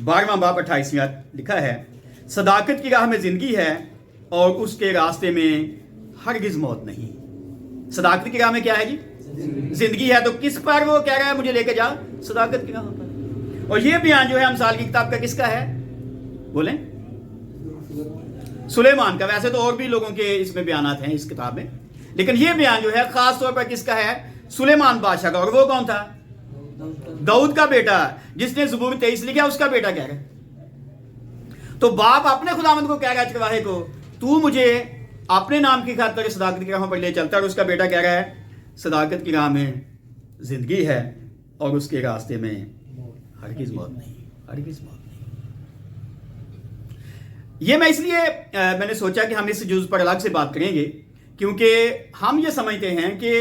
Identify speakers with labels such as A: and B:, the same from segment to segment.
A: 12واں باب 28ویں آیت لکھا ہے، صداقت کی راہ میں زندگی ہے اور اس کے راستے میں ہرگز موت نہیں۔ صداقت کی راہ میں کیا ہے جی؟ زندگی ہے۔ تو کس پر وہ کہہ رہا ہے مجھے لے کے جا؟ صداقت کی راہ پر۔ اور یہ بیان جو ہے امثال کی کتاب کا کس کا ہے؟ بولیں؟ سلیمان کا۔ ویسے تو اور بھی لوگوں کے اس میں بیانات ہیں اس کتاب میں، لیکن یہ بیان جو ہے خاص طور پر کس کا ہے؟ سلیمان بادشاہ کا۔ اور وہ کون تھا؟ داؤد کا بیٹا، جس نے زبور 23 لکھا، اس کا بیٹا کہہ رہا ہے۔ تو باپ اپنے خداوند کو کہہ رہا ہے، چرواہے کو، تو مجھے اپنے نام کی خاطر صداقت کی راہوں پر لے چلتا ہے، اور اس کا بیٹا کہہ رہا ہے صداقت کی راہ میں زندگی ہے اور اس کے راستے میں ہرگز موت نہیں، ہرگز موت نہیں۔ یہ میں اس لیے میں نے سوچا کہ ہم اس جز پر الگ سے بات کریں گے، کیونکہ ہم یہ سمجھتے ہیں کہ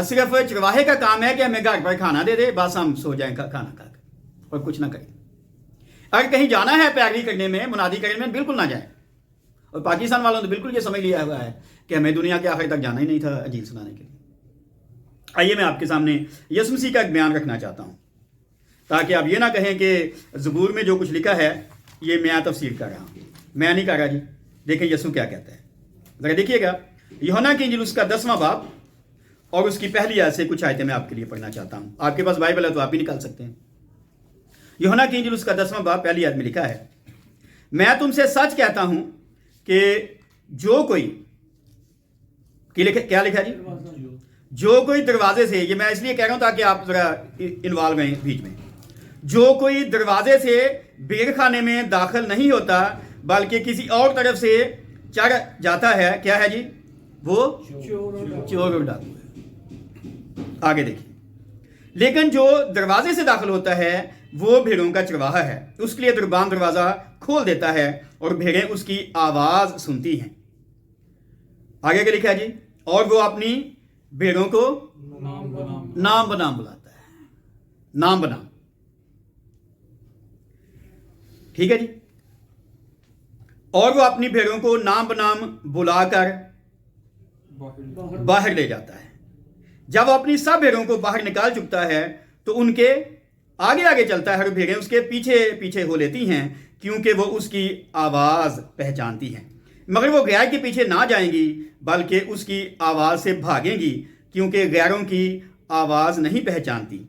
A: صرف چرواہے کا کام ہے کہ ہمیں گھر پر کھانا دے دے، بس ہم سو جائیں کھانا کھا کر اور کچھ نہ کریں۔ اگر کہیں جانا ہے پیروی کرنے میں، منادی کرنے میں، بالکل نہ جائیں۔ اور پاکستان والوں نے بالکل یہ سمجھ لیا ہوا ہے کہ ہمیں دنیا کے آخر تک جانا ہی نہیں تھا انجیل سنانے کے لیے۔ آئیے میں آپ کے سامنے یسوع مسیح کا ایک بیان رکھنا چاہتا ہوں، تاکہ آپ یہ نہ کہیں کہ زبور میں جو کچھ لکھا ہے یہ میں تفسیر کر رہا ہوں۔ میں نہیں کر رہا جی۔ دیکھیں یسوع کیا کہتا ہے، ذرا دیکھیے گا یوحنا کی انجیل اس کا 10واں باب اور اس کی پہلی آیت سے کچھ آیتیں میں آپ کے لیے پڑھنا چاہتا ہوں۔ آپ کے پاس بائبل ہے تو آپ بھی نکال سکتے ہیں۔ یوحنا کی انجیل اس کا 10واں باب پہلی آیت میں لکھا ہے، میں تم سے سچ کہتا ہوں کہ جو کوئی کیا لکھا جی؟ جو کوئی دروازے سے، یہ میں اس لیے کہہ رہا ہوں تاکہ آپ ذرا انوالو ہیں بیچ میں، جو کوئی دروازے سے بیر خانے میں داخل نہیں ہوتا بلکہ کسی اور طرف سے چڑھ جاتا ہے، کیا ہے جی؟ وہ چور اور ڈاکو ہے۔ آگے دیکھیں، لیکن جو دروازے سے داخل ہوتا ہے وہ بھیڑوں کا چرواہا ہے، اس کے لیے دربان دروازہ کھول دیتا ہے اور بھیڑیں اس کی آواز سنتی ہیں۔ آگے کیا لکھا ہے جی؟ اور وہ اپنی بھیڑوں کو نام بنام بلاتا ہے، نام بنام۔ ٹھیک ہے جی؟ اور وہ اپنی بھیڑوں کو نام بنام بلا کر باہر لے جاتا ہے۔ جب وہ اپنی سب بھیڑوں کو باہر نکال چکتا ہے تو ان کے آگے آگے چلتا ہے اور بھیڑیں اس کے پیچھے پیچھے ہو لیتی ہیں، کیونکہ وہ اس کی آواز پہچانتی ہیں۔ مگر وہ غیر کے پیچھے نہ جائیں گی بلکہ اس کی آواز سے بھاگیں گی، کیونکہ غیروں کی آواز نہیں پہچانتی۔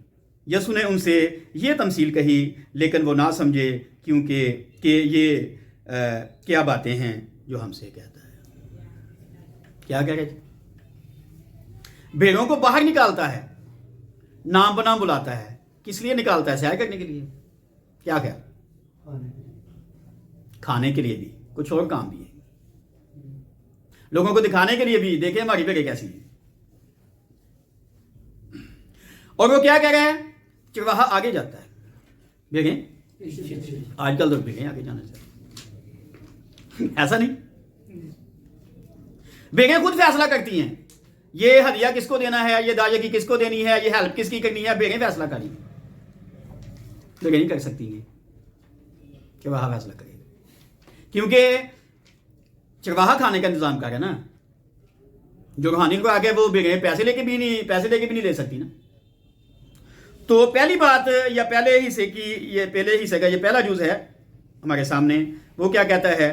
A: یسوع نے ان سے یہ تمثیل کہی، لیکن وہ نہ سمجھے، کیونکہ کہ یہ کیا باتیں ہیں جو ہم سے کہتا ہے۔ کیا کہہ رہے تھے؟ بھیڑوں کو باہر نکالتا ہے، نام بنام بلاتا ہے۔ کس لیے نکالتا ہے؟ سیر کرنے کے لیے؟ کیا خیال؟ کھانے کے لیے بھی، کچھ اور کام بھی ہے، لوگوں کو دکھانے کے لیے بھی، دیکھیں ہماری بھیڑیں کیسی ہیں۔ اور وہ کیا کہہ رہا ہے؟ چرواہا آگے جاتا ہے، دیکھیں آج کل تو بھیڑیں آگے جانا چاہتے، ایسا نہیں۔ بھیڑیں خود فیصلہ کرتی ہیں، یہ ہدیہ کس کو دینا ہے، یہ داجے کی کس کو دینی ہے، یہ ہیلپ کس کی کرنی ہے، بھیڑیں فیصلہ کریں۔ بھیڑیں نہیں کر سکتی ہیں، چرواہا فیصلہ کرے گا، کیونکہ چرواہا کھانے کا انتظام کر رہا ہے نا۔ جو روحانی کو آگے وہ بھیڑیں پیسے لے کے بھی نہیں لے سکتی نا۔ تو پہلی بات یا پہلے حصے کا یہ پہلا جز ہے ہمارے سامنے، وہ کیا کہتا ہے؟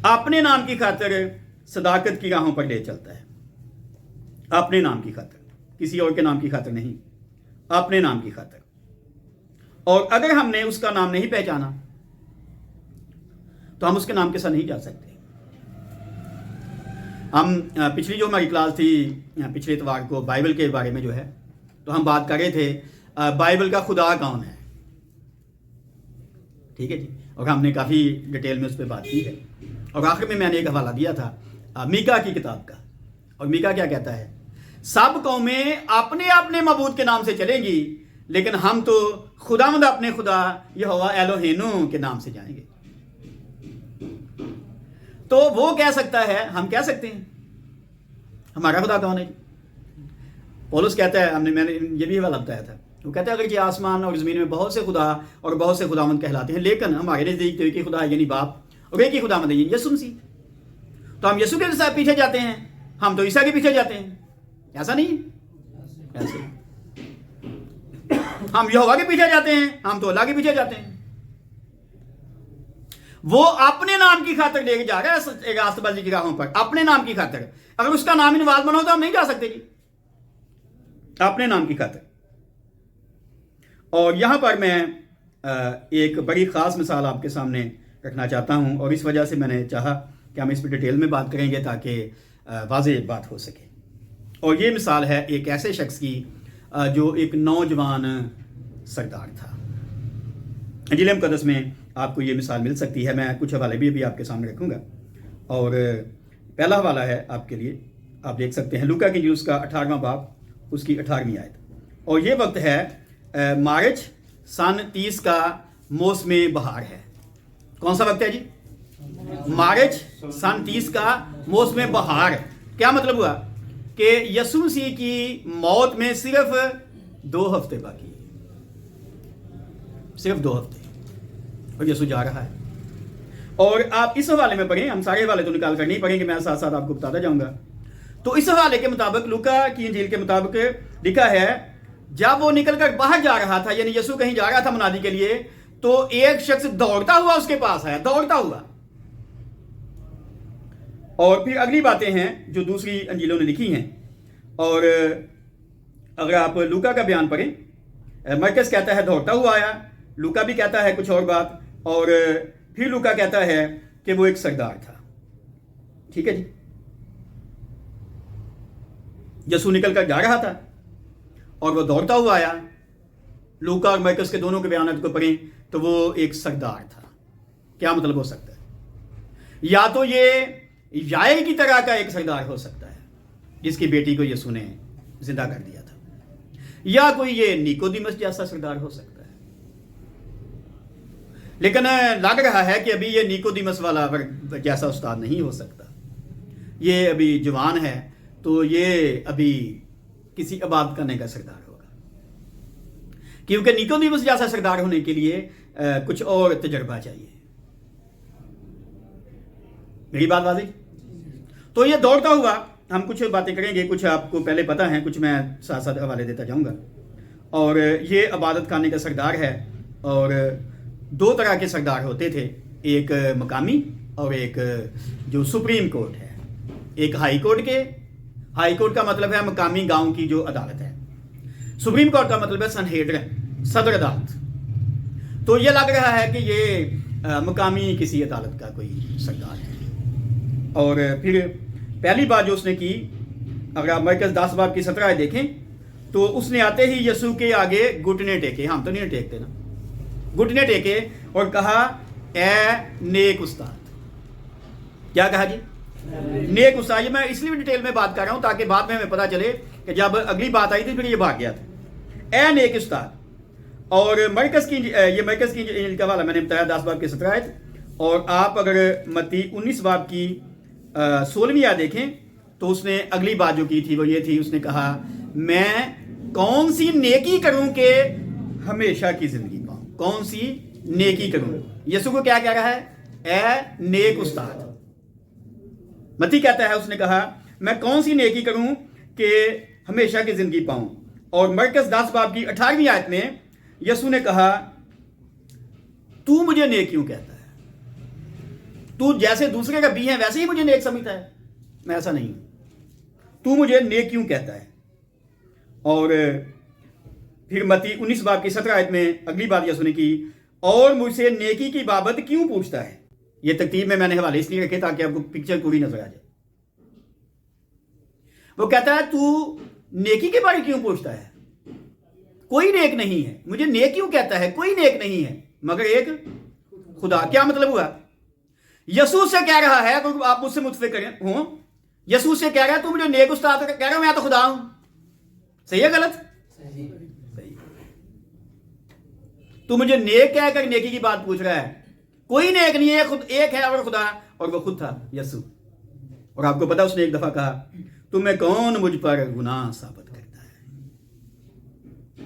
A: اپنے نام کی خاطر صداقت کی راہوں پر لے چلتا ہے۔ اپنے نام کی خاطر، کسی اور کے نام کی خاطر نہیں، اپنے نام کی خاطر۔ اور اگر ہم نے اس کا نام نہیں پہچانا تو ہم اس کے نام کے ساتھ نہیں جا سکتے۔ ہم پچھلی جو ہماری کلاس تھی پچھلے اتوار کو بائبل کے بارے میں جو ہے، تو ہم بات کر رہے تھے بائبل کا خدا کون ہے۔ ٹھیک ہے جی؟ اور ہم نے کافی ڈیٹیل میں اس پہ بات کی ہے، اور آخر میں نے ایک حوالہ دیا تھا میکا کی کتاب کا۔ اور میکا کیا کہتا ہے؟ سب قومیں اپنے اپنے معبود کے نام سے چلیں گی، لیکن ہم تو خداوند اپنے خدا یہوہ ایلوہینو کے نام سے جائیں گے۔ تو وہ کہہ سکتا ہے، ہم کہہ سکتے ہیں ہمارا خدا کون ہے؟ پولس کہتا ہے، میں نے یہ بھی حوالہ بتایا تھا، وہ کہتا ہے اگر یہ آسمان اور زمین میں بہت سے خدا اور بہت سے خداوند کہلاتے ہیں، لیکن ہمارے نزدیک تو ایک ہی خدا ہے، یعنی باپ، اور ایک ہی خداوند ہے یسوع مسیح۔ تو ہم یسوع کے ساتھ پیچھے جاتے ہیں، ہم تو عیسیٰ کے پیچھے جاتے ہیں، ایسا نہیں ہے؟ ایسا ہم یہوہ کے پیچھے جاتے ہیں، ہم تو اللہ کے پیچھے جاتے ہیں. وہ اپنے نام کی خاطر لے کے جا رہا ہے راست بازی کی راہوں پر، اپنے نام کی خاطر. اگر اس کا نام انوالومنٹ ہو تو ہم نہیں جا سکتے جی، اپنے نام کی خاطر. اور یہاں پر میں ایک بڑی خاص مثال آپ کے سامنے رکھنا چاہتا ہوں، اور اس وجہ سے میں نے چاہا کہ ہم اس پہ ڈیٹیل میں بات کریں گے تاکہ واضح بات ہو سکے. اور یہ مثال ہے ایک ایسے شخص کی جو ایک نوجوان سردار تھا. انجیل مقدس میں آپ کو یہ مثال مل سکتی ہے. میں کچھ حوالے بھی آپ کے سامنے رکھوں گا، اور پہلا حوالہ ہے آپ کے لیے، آپ دیکھ سکتے ہیں لوکا کی انجیل اس کا 18واں باب اس کی 18ویں آیت. اور یہ وقت ہے مارچ سن 30 کا موسم بہار ہے. کون سا وقت ہے جی؟ مارچ سن 30 کا موسم بہار. کیا مطلب ہوا کہ یسوع مسیح کی موت میں صرف 2 ہفتے باقی، صرف 2 ہفتے، اور یسوع جا رہا ہے. اور آپ اس حوالے میں پڑھیں، ہم سارے حوالے تو نکال کر نہیں پڑھیں گے، میں ساتھ ساتھ آپ کو بتاتا جاؤں گا. تو اس حوالے کے مطابق لوکا کی انجیل کے مطابق لکھا ہے جب وہ نکل کر باہر جا رہا تھا، یعنی یسوع کہیں جا رہا تھا منادی کے لیے، تو ایک شخص دوڑتا ہوا اس کے پاس آیا، دوڑتا ہوا. اور پھر اگلی باتیں ہیں جو دوسری انجیلوں نے لکھی ہیں. اور اگر آپ لوکا کا بیان پڑھیں، مرکز کہتا ہے دوڑتا ہوا آیا، لوکا بھی کہتا ہے کچھ اور بات، اور پھر لوکا کہتا ہے کہ وہ ایک سردار تھا. ٹھیک ہے جی، یسوع نکل کر جا رہا تھا اور وہ دوڑتا ہوا آیا. لوکا اور مرکز کے دونوں کے بیانات کو پڑھیں تو وہ ایک سردار تھا. کیا مطلب ہو سکتا ہے؟ یا تو یہ یائر کی طرح کا ایک سردار ہو سکتا ہے جس کی بیٹی کو یسوع نے زندہ کر دیا تھا، یا کوئی یہ نیکودیمس جیسا سردار ہو سکتا ہے. لیکن لگ رہا ہے کہ ابھی یہ نیکودیمس والا جیسا استاد نہیں ہو سکتا. یہ ابھی جوان ہے، تو یہ ابھی کسی عبادت کرنے کا سردار ہوگا، کیونکہ نیکودیمس جیسا سردار ہونے کے لیے کچھ اور تجربہ چاہیے. میری بات واضح؟ تو یہ دوڑتا ہوا، ہم کچھ باتیں کریں گے، کچھ آپ کو پہلے پتہ ہیں، کچھ میں ساتھ ساتھ حوالے دیتا جاؤں گا. اور یہ عبادت خانے کا سردار ہے. اور 2 طرح کے سردار ہوتے تھے، ایک مقامی اور ایک جو سپریم کورٹ ہے. ایک ہائی کورٹ کا مطلب ہے مقامی گاؤں کی جو عدالت ہے. سپریم کورٹ کا مطلب ہے سنہیڈرن، صدر عدالت. تو یہ لگ رہا ہے کہ یہ مقامی کسی عدالت کا کوئی سردار ہے. اور پھر پہلی بات جو اس نے کی، اگر آپ مرکز 10 باب کی 17 دیکھیں تو اس نے آتے ہی یسوع کے آگے گھٹنے ٹیکے. ہم تو نہیں ٹیکتے نا، گھٹنے ٹیکے اور کہا اے نیک استاد. کیا کہا جی؟ نیک استاد. یہ میں اس لیے ڈیٹیل میں بات کر رہا ہوں تاکہ بعد میں ہمیں پتا چلے کہ جب اگلی بات آئی تھی پھر یہ بھاگ گیا تھا. اے نیک استاد. اور مرکز کی انجیل کا حوالہ میں نے بتایا 10 باب کی 17 آیت. اور آپ اگر متی 19 باب کی 16ویں آیت دیکھیں تو اس نے اگلی بات جو کی تھی وہ یہ تھی، اس نے کہا میں کون سی نیکی کروں کہ ہمیشہ کی زندگی پاؤں. کون سی نیکی کروں؟ یسوع کو کیا کہہ رہا ہے؟ اے نیک استاد. متی کہتا ہے اس نے کہا میں کون سی نیکی کروں کہ ہمیشہ کی زندگی پاؤں. اور مرکز 10 باب کی 18ویں آیت میں یسوع نے کہا تو مجھے نیک کیوں کہتا ہے؟ تو جیسے دوسرے کا بی ہے ویسے ہی مجھے نیک سمجھتا ہے؟ میں ایسا نہیں ہوں. تو مجھے نیک کیوں کہتا ہے؟ اور پھر متی 19 باب کی 17 آیت میں اگلی بات یسوع نے کی، اور مجھ سے نیکی کی بابت کیوں پوچھتا ہے؟ یہ ترتیب میں نے حوالے اس لیے رکھے تاکہ آپ کو پکچر پوری نظر آ جائے. وہ کہتا ہے تو نیکی کے بارے کیوں پوچھتا ہے؟ کوئی نیک نہیں ہے. مجھے نیک کیوں کہتا ہے؟ کوئی نیک نہیں ہے مگر ایک خدا. کیا مطلب ہوا؟ یسوع سے کہہ رہا ہے، اگر آپ مجھ سے متفق ہوں، یسوع سے کہہ رہا ہے تو مجھے نیک استاد کہہ رہا ہے، میں تو خدا ہوں. صحیح ہے غلط؟ صحیح. تو مجھے نیک کہہ کر نیکی کی بات پوچھ رہا ہے. کوئی نیک نہیں ہے، خود ایک ہے اور خدا، اور وہ خود تھا یسوع. اور آپ کو پتا اس نے ایک دفعہ کہا تمہیں کون مجھ پر گناہ ثابت کرتا ہے؟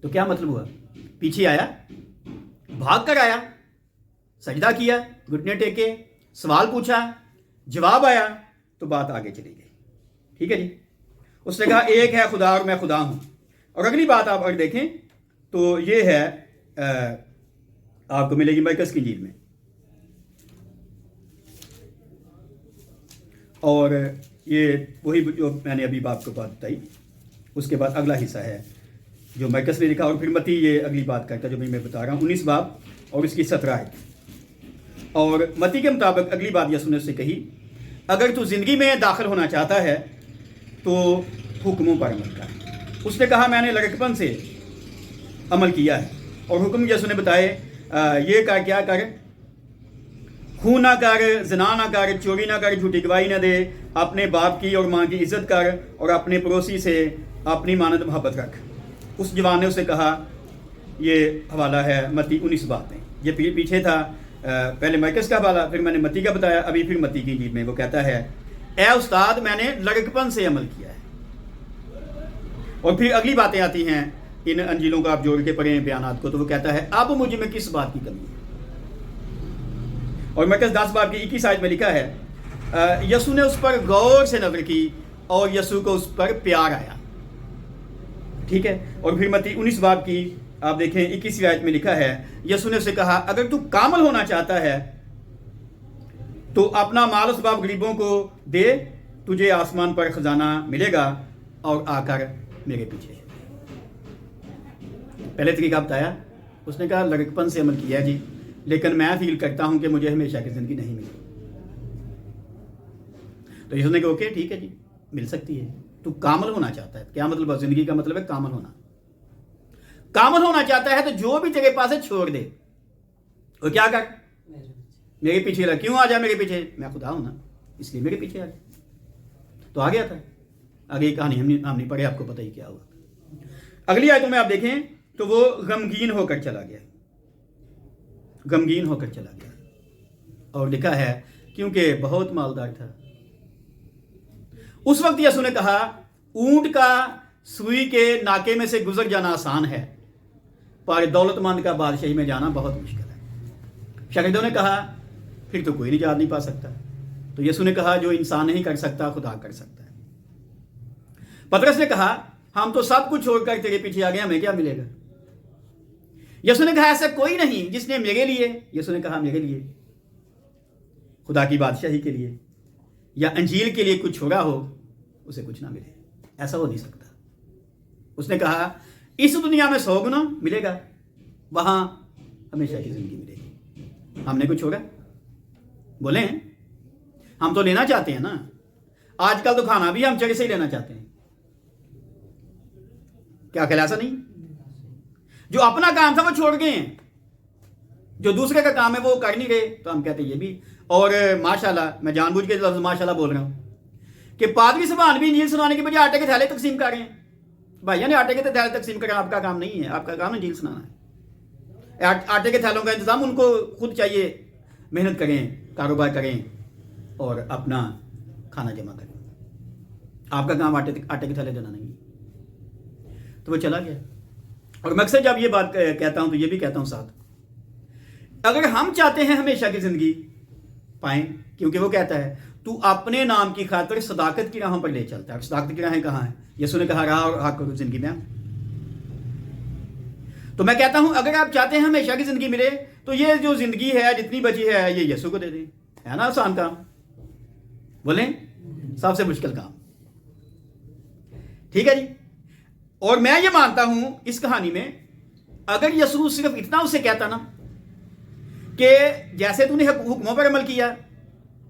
A: تو کیا مطلب ہوا؟ پیچھے آیا، بھاگ کر آیا، سجدہ کیا، گھٹنے ٹیکے، سوال پوچھا، جواب آیا، تو بات آگے چلی گئی. ٹھیک ہے جی. اس نے کہا ایک ہے خدا اور میں خدا ہوں. اور اگلی بات آپ اگر دیکھیں تو یہ ہے آپ کو ملے گی مرکز کی انجیل میں. اور یہ وہی جو میں نے ابھی آپ کو بات بتائی. اس کے بعد اگلا حصہ ہے جو مرکز نے لکھا, اور پھر متی یہ اگلی بات کرتا ہے جو میں بتا رہا ہوں, 19 باب اور اس کی 17 آیت. اور متی کے مطابق اگلی بات یسوع نے اس سے کہی, اگر تو زندگی میں داخل ہونا چاہتا ہے تو حکموں پر عمل کر. اس نے کہا میں نے لڑکپن سے عمل کیا ہے, اور حکم یسوع نے بتائے یہ کر, کیا کر, خون نہ کر, زنا نہ کر, چوری نہ کر, جھوٹی گواہی نہ دے, اپنے باپ کی اور ماں کی عزت کر, اور اپنے پڑوسی سے اپنی مانند محبت رکھ. اس جوان نے اسے کہا, یہ حوالہ ہے متی 19 باب میں. یہ پیچھے تھا, پہلے مرکز کا حوالہ, پھر میں نے متی کا بتایا, ابھی پھر متی کی انجیل میں وہ کہتا ہے اے استاد میں نے لڑکپن سے عمل کیا ہے. اور پھر اگلی باتیں آتی ہیں ان انجیلوں کو آپ جوڑ کے پڑھیں بیانات کو, تو وہ کہتا ہے اب مجھ میں کس بات کی کمی ہے. اور مرکز 10 باب کی 21 آیت میں لکھا ہے یسوع نے اس پر غور سے نظر کی اور یسوع کو اس پر پیار آیا. ٹھیک ہے. اور پھر متی 19 باب کی آپ دیکھیں 21 آیت میں لکھا ہے یسوع نے اسے کہا اگر تو کامل ہونا چاہتا ہے تو اپنا مال اسباب غریبوں کو دے, تجھے آسمان پر خزانہ ملے گا, اور آ کر میرے پیچھے. پہلے طریقہ بتایا, اس نے کہا لڑکپن سے عمل کیا جی, لیکن میں فیل کرتا ہوں کہ مجھے ہمیشہ کی زندگی نہیں ملی. تو یسوع نے کہا اوکے ٹھیک ہے جی, مل سکتی ہے. تو کامل ہونا چاہتا ہے, کیا مطلب ہے؟ زندگی کا مطلب ہے کامل ہونا. کامل ہونا چاہتا ہے تو جو بھی تیرے پاس ہے چھوڑ دے, اور کیا کر, میرے پیچھے رہ. کیوں آ جا میرے پیچھے؟ میں خدا ہوں نا, اس لیے میرے پیچھے آ جا. تو آ گیا تھا. آگے یہ کہانی ہم نہیں پڑھے, آپ کو پتہ ہی کیا ہوا. اگلی آیتوں میں آپ دیکھیں تو وہ غمگین ہو کر چلا گیا, غمگین ہو کر چلا گیا. اور لکھا ہے کیونکہ بہت مالدار تھا. اس وقت یسوع نے کہا اونٹ کا سوئی کے ناکے میں سے گزر جانا آسان ہے, پر دولت مند کا بادشاہی میں جانا بہت مشکل ہے. شاگردوں نے کہا پھر تو کوئی نجات نہیں پا سکتا. تو یسوع نے کہا جو انسان نہیں کر سکتا خدا کر سکتا ہے. پطرس نے کہا ہم تو سب کچھ چھوڑ کر تیرے پیچھے آ گئے, ہمیں کیا ملے گا؟ یسوع نے کہا ایسا کوئی نہیں جس نے میرے لیے, یسوع نے کہا میرے لیے, خدا کی بادشاہی کے لیے یا انجیل کے لیے کچھ چھوڑا ہو اسے کچھ نہ ملے. ایسا ہو نہیں سکتا. اس نے کہا اس دنیا میں 100 گنا ملے گا, وہاں ہمیشہ کی زندگی ملے گی. ہم نے کچھ چھوڑا؟ بولیں, ہم تو لینا چاہتے ہیں نا. آج کل تو کھانا بھی ہم جگہ سے ہی لینا چاہتے ہیں. کیا خیال ایسا نہیں؟ جو اپنا کام تھا وہ چھوڑ گئے ہیں, جو دوسرے کا کام ہے وہ کر نہیں رہے. تو ہم کہتے ہیں یہ بھی. اور ماشاءاللہ, میں جان بوجھ کے لفظ ماشاءاللہ بول رہا ہوں کہ پادری صاحبان بھی انجیل سنانے کے بجائے آٹے کے تھیلے تقسیم کر رہے ہیں. بھائیوں نے آٹے کے تھیلے تقسیم کرنا آپ کا کام نہیں ہے, آپ کا کام انجیل سنانا ہے. آٹے کے تھیلوں کا انتظام ان کو خود چاہیے, محنت کریں, کاروبار کریں اور اپنا کھانا جمع کریں. آپ کا کام آٹے کے تھیلے دینا نہیں. تو وہ چلا گیا. اور میں اکثر جب یہ بات کہتا ہوں تو یہ بھی کہتا ہوں ساتھ, اگر ہم چاہتے ہیں ہمیشہ کی زندگی پائیں, کیونکہ وہ کہتا ہے تو اپنے نام کی خاطر صداقت کی راہوں پر لے چلتا ہے. صداقت کی راہیں کہاں ہیں؟ یسوع نے کہا راہ اور حق اور زندگی میں. تو میں کہتا ہوں اگر آپ چاہتے ہیں ہمیشہ کی زندگی ملے تو یہ جو زندگی ہے جتنی بچی ہے یہ یسوع کو دے دیں. ہے نا آسان کام؟ بولیں, سب سے مشکل کام. ٹھیک ہے جی. اور میں یہ مانتا ہوں اس کہانی میں اگر یسوع صرف اتنا اسے کہتا نا کہ جیسے تو نے حکموں پر عمل کیا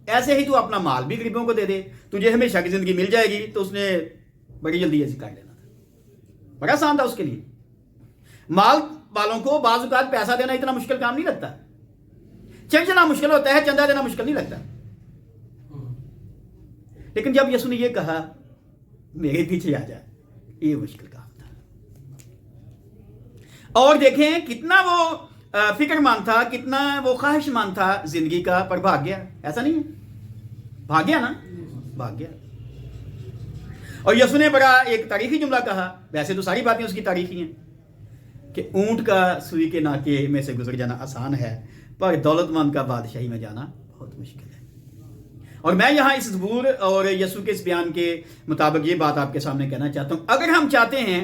A: ایسے ہی تو اپنا مال بھی غریبوں کو دے دے, تجھے ہمیشہ کی زندگی مل جائے گی, تو اس نے بڑی جلدی ایسے کر لینا تھا. بڑا آسان تھا اس کے لیے. مال والوں کو بعض اوقات پیسہ دینا اتنا مشکل کام نہیں لگتا. چنچنا مشکل ہوتا ہے, چندہ دینا مشکل نہیں لگتا. لیکن جب یسوع نے یہ کہا میرے پیچھے آ جا, یہ مشکل کام تھا. اور دیکھیں کتنا وہ فکر مند تھا, کتنا وہ خواہش مند تھا زندگی کا, پر بھاگ گیا. ایسا نہیں ہے؟ بھاگ گیا نا, بھاگ گیا. اور یسوع نے بڑا ایک تاریخی جملہ کہا, ویسے تو ساری باتیں اس کی تاریخی ہیں, کہ اونٹ کا سوئی کے ناکے میں سے گزر جانا آسان ہے, پر دولت مند کا بادشاہی میں جانا بہت مشکل ہے. اور میں یہاں اس زبور اور یسوع کے اس بیان کے مطابق یہ بات آپ کے سامنے کہنا چاہتا ہوں, اگر ہم چاہتے ہیں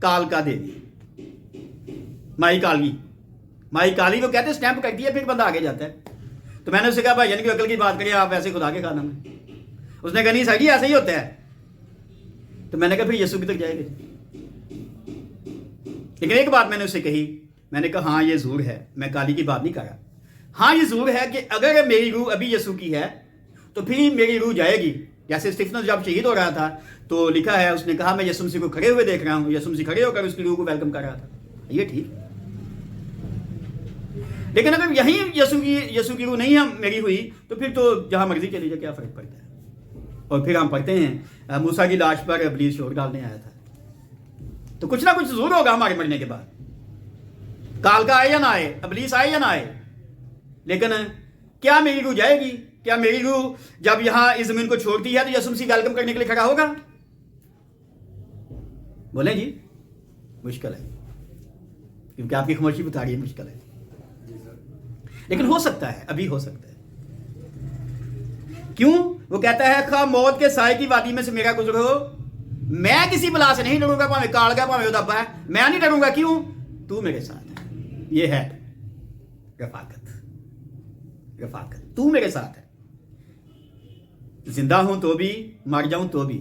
A: کال کا دے دی، مائی کالی وہ کہتے ہیں سٹیمپ کرتی ہے پھر بندہ آگے جاتا ہے. تو میں نے اس سے کہا بھائی جان کی عقل کی بات کریے، آپ ایسے خدا کے کھانا میں. اس نے کہا نہیں سر جی ایسا ہی ہوتا ہے. تو میں نے کہا پھر یسوع کی تک جائے گا. لیکن ایک بات میں نے اس سے کہی، میں نے کہا ہاں یہ ضرور ہے، میں کالی کی بات نہیں کر رہا، ہاں یہ ضرور ہے کہ اگر میری روح ابھی یسوع کی ہے تو پھر میری روح جائے گی. جیسے اسٹیفنس جب شہید ہو رہا تھا تو لکھا ہے، اس نے کہا میں یسوع مسیح کو کھڑے ہوئے دیکھ رہا ہوں، یسوع مسیح کھڑے ہو کر اس کی روح کو ویلکم کر رہا تھا. یہ ٹھیک. لیکن اگر یہیں یسوع کی روح نہیں ہم میری ہوئی تو پھر تو جہاں مرضی چلی جائے، کیا فرق پڑتا ہے. اور پھر ہم پڑھتے ہیں موسیٰ کی لاش پر ابلیس شور ڈالنے آیا تھا. تو کچھ نہ کچھ ضرور ہوگا ہمارے مرنے کے بعد. کال کا آئے یا نہ آئے، ابلیس آئے یا نہ آئے، لیکن کیا میری روح جائے گی؟ کیا میری روح جب یہاں اس زمین کو چھوڑتی ہے تو یسوع مسیح ویلکم کرنے کے لیے کھڑا ہوگا؟ بولیں جی. مشکل ہے، کیونکہ آپ کی خاموشی بتا رہی ہے مشکل ہے. لیکن ہو سکتا ہے، ابھی ہو سکتا ہے. کیوں؟ وہ کہتا ہے خواہ موت کے سائے کی وادی میں سے میرا گزر ہو، میں کسی بلا سے نہیں ڈروں گا، پاویں کال گا پاویں ادھا ہے، میں نہیں ڈروں گا. کیوں؟ تو میرے ساتھ ہے. یہ ہے رفاقت. تو میرے ساتھ ہے. زندہ ہوں تو بھی، مر جاؤں تو بھی.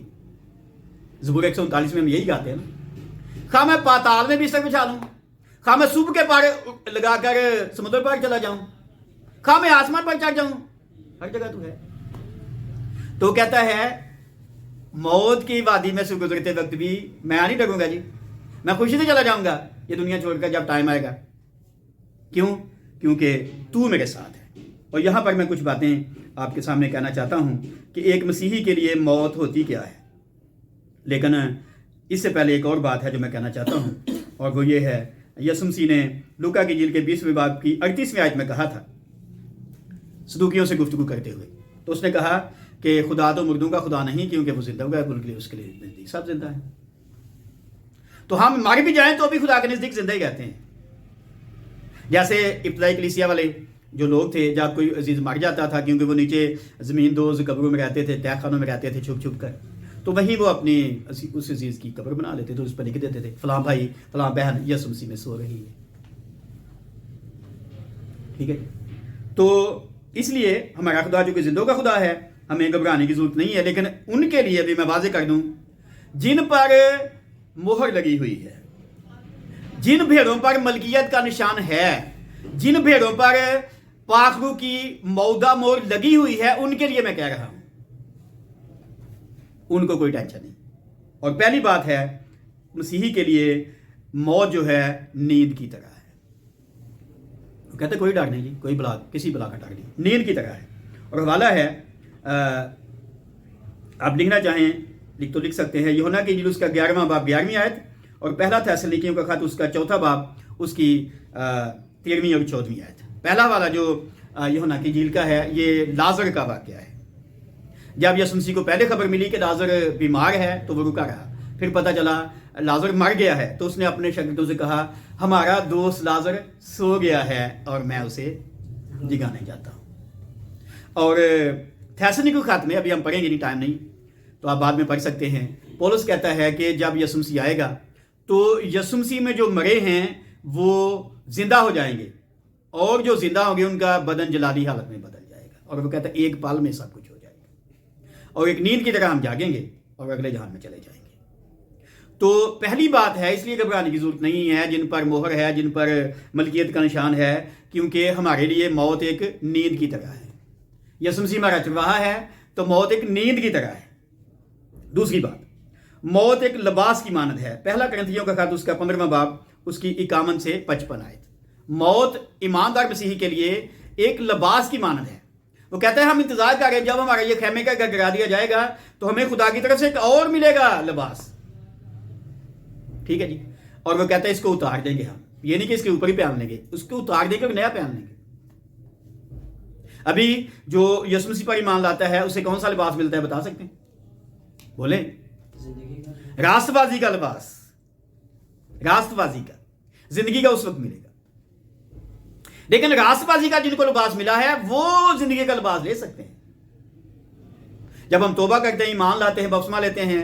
A: زبور 139 میں ہم یہی گاتے ہیں نا. خواہ میں پاتال میں بھی بستر بچھا لوں، خواہ میں صبح کے پار لگا کر سمندر پار چلا جاؤں، خواہ میں آسمان پر چڑھ جاؤں، ہر جگہ تو ہے. تو کہتا ہے موت کی وادی میں سے گزرتے وقت بھی میں نہیں ڈروں گا جی، میں خوشی سے چلا جاؤں گا یہ دنیا چھوڑ کر جب ٹائم آئے گا. کیوں؟ کیونکہ تو میرے ساتھ ہے. اور یہاں پر میں کچھ باتیں آپ کے سامنے کہنا چاہتا ہوں کہ ایک مسیحی کے لیے موت ہوتی کیا ہے. لیکن اس سے پہلے ایک اور بات ہے جو میں کہنا چاہتا ہوں، اور وہ یہ ہے یسوع مسیح نے لوکا کی انجیل کے 20ویں باب کی 38ویں آیت میں کہا تھا صدوقیوں سے گفتگو کرتے ہوئے. تو اس نے کہا کہ خدا تو مردوں کا خدا نہیں، کیونکہ وہ زندہ ہوگا کے لیے اس کے لیے نزدیک سب زندہ ہیں. تو ہم مر بھی جائیں تو بھی خدا کے نزدیک زندہ ہی رہتے ہیں. جیسے ابتدائی کلیسیا والے جو لوگ تھے، جب کوئی عزیز مر جاتا تھا، کیونکہ وہ نیچے زمین دوز قبروں میں رہتے تھے، تہ خانوں میں رہتے تھے چھپ چھپ کر، تو وہیں وہ اپنی اس عزیز کی قبر بنا لیتے تھے، اس پر لکھ دیتے تھے فلاں بھائی فلاں بہن یسوع مسیح میں سو رہی ہے. ٹھیک ہے. تو اس لیے ہمارا خدا جو کہ زندوں کا خدا ہے، ہمیں گھبرانے کی ضرورت نہیں ہے. لیکن ان کے لیے بھی میں واضح کر دوں جن پر مہر لگی ہوئی ہے، جن بھیڑوں پر ملکیت کا نشان ہے، جن بھیڑوں پر پاخرو کی مودا مور لگی ہوئی ہے، ان کے لیے میں کہہ رہا ہوں ان کو کوئی ٹینشن نہیں. اور پہلی بات ہے مسیحی کے لیے موت جو ہے نیند کی طرح ہے. وہ کہتے کوئی ڈر نہیں جی، کوئی بلا کسی بلا کا ڈر نہیں، نیند کی طرح ہے. اور حوالہ ہے آپ لکھنا چاہیں تو لکھ سکتے ہیں. یوحنا کی انجیل اس کا 11واں باب 11ویں آیت، اور پہلا تھیسلونیکیوں کا خط اس کا 4تھا باب اس کی 13ویں اور 14ویں آیت. پہلا والا جو یوحنا کی انجیل کا ہے یہ لازر کا واقعہ ہے. جب یسوع مسیح کو پہلے خبر ملی کہ لازر بیمار ہے تو وہ رکا رہا. پھر پتہ چلا لازر مر گیا ہے تو اس نے اپنے شاگردوں سے کہا ہمارا دوست لازر سو گیا ہے اور میں اسے جگانے جاتا ہوں. اور تھیسلونیکیوں کے خط میں ابھی ہم پڑھیں گے نہیں، ٹائم نہیں تو آپ بعد میں پڑھ سکتے ہیں. پولس کہتا ہے کہ جب یسوع مسیح آئے گا تو یسوع مسیح میں جو مرے ہیں وہ زندہ ہو جائیں گے، اور جو زندہ ہوں گے ان کا بدن جلالی حالت میں بدل جائے گا. اور وہ کہتا ہے ایک پل میں سب کچھ ہو جائے گا، اور ایک نیند کی طرح ہم جاگیں گے اور اگلے جہان میں چلے جائیں گے. تو پہلی بات ہے اس لیے گھبرانے کی ضرورت نہیں ہے جن پر مہر ہے، جن پر ملکیت کا نشان ہے، کیونکہ ہمارے لیے موت ایک نیند کی طرح ہے. یسوع مسیح ہمارا چرواہا ہے تو موت ایک نیند کی طرح ہے. دوسری بات، موت ایک لباس کی مانند ہے. پہلا کرنتھیوں کا خط اس کا 15واں باب اس کی 51 سے 55 آیت. موت ایماندار مسیحی کے لیے ایک لباس کی مانند ہے. وہ کہتا ہے ہم انتظار کر رہے ہیں جب ہمارا یہ خیمے کا گھر گرا دیا جائے گا تو ہمیں خدا کی طرف سے ایک اور ملے گا لباس. ٹھیک ہے جی. اور وہ کہتا ہے اس کو اتار دیں گے ہم، یہ نہیں کہ اس کے اوپر ہی پہن لیں گے، اس کو اتار دیں گے اور نیا پہن لیں گے. ابھی جو یسوع مسیح پر ایمان لاتا ہے اسے کون سا لباس ملتا ہے بتا سکتے ہیں؟ بولیں. راست بازی کا لباس، راست بازی کا زندگی کا اس وقت ملے گا. لیکن راست بازی کا جن کو لباس ملا ہے وہ زندگی کا لباس لے سکتے ہیں. جب ہم توبہ کرتے ہیں، ایمان لاتے ہیں، بپتسمہ لیتے ہیں،